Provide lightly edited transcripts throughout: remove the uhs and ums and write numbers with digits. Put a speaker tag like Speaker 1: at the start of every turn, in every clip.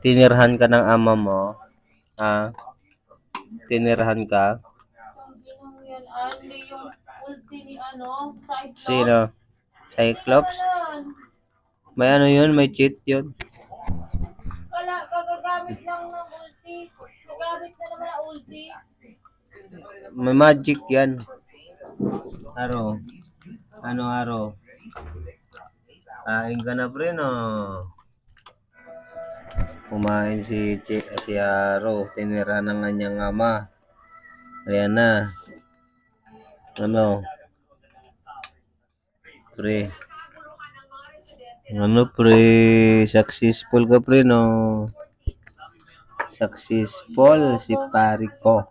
Speaker 1: Tinirhan ka ng ama mo? Ha? Tinirhan ka?
Speaker 2: Hindi yung ulti ni Cyclops.
Speaker 1: Sino? Cyclops? May ano yun? May cheat yun?
Speaker 2: Kagagamit lang ng ulti. Gagamit na naman ang ulti.
Speaker 1: May magic yan. Aro. Ano aro? Kain ka na pre no? Kumain si Aro. Tinira ng kanyang ama. Ayan na. Ano? Pre. Ano pre? Successful ka pre no? Successful si pari ko.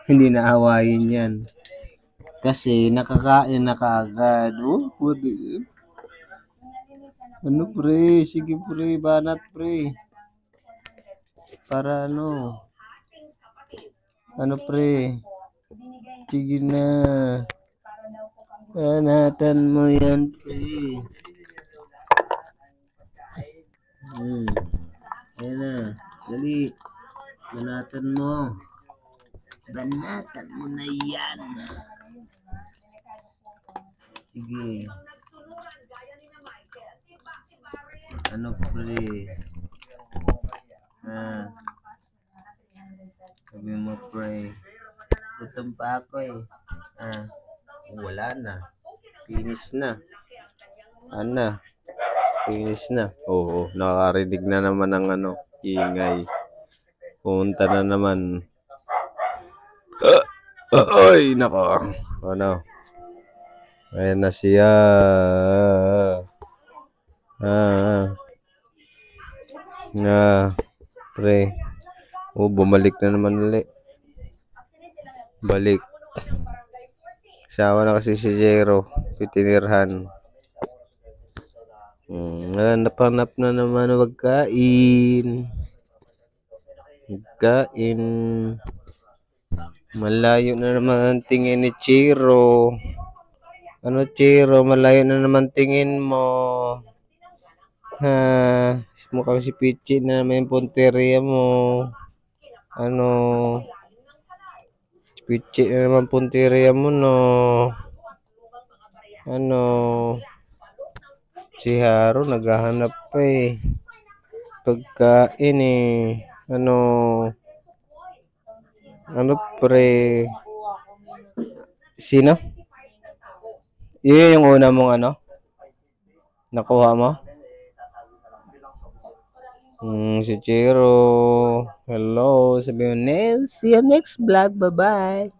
Speaker 1: Hindi naawayin yan. Kasi nakakain na kaagad. Oh, pwede. Ano pre? Sige pre, banat pre. Para ano? Ano pre? Sige na. Banatan mo yan pre. Ayan na. Dali. Banatan mo. Banatan mo na yan. Sige. Ano pre? Sabi mo pre. Gutom pa ako eh. Wala na. Finish na. Ano? Finish na. Oo, nakakarinig na naman ng ingay. Punta na naman. Ay, nako. Ano? Ayan na siya. Pre. Bumalik na naman ulit. Balik. Sawa na kasi si Jero. Pitinirhan. Napanap na naman wagkain. Wagkain. Malayo na naman ang tingin ni Chiro. Ano Chiro? Malayo na naman tingin mo. Mukhang si Pichi na naman yung punteriya mo. Ano? Pichi na naman punteriya mo no. Ano? Si Haro naghahanap pa eh. Pagkain eh. Ano pre? Sino? Yung una mong nakuha mo? Si Chiro. Hello. Sabi mo, see you next vlog. Bye-bye.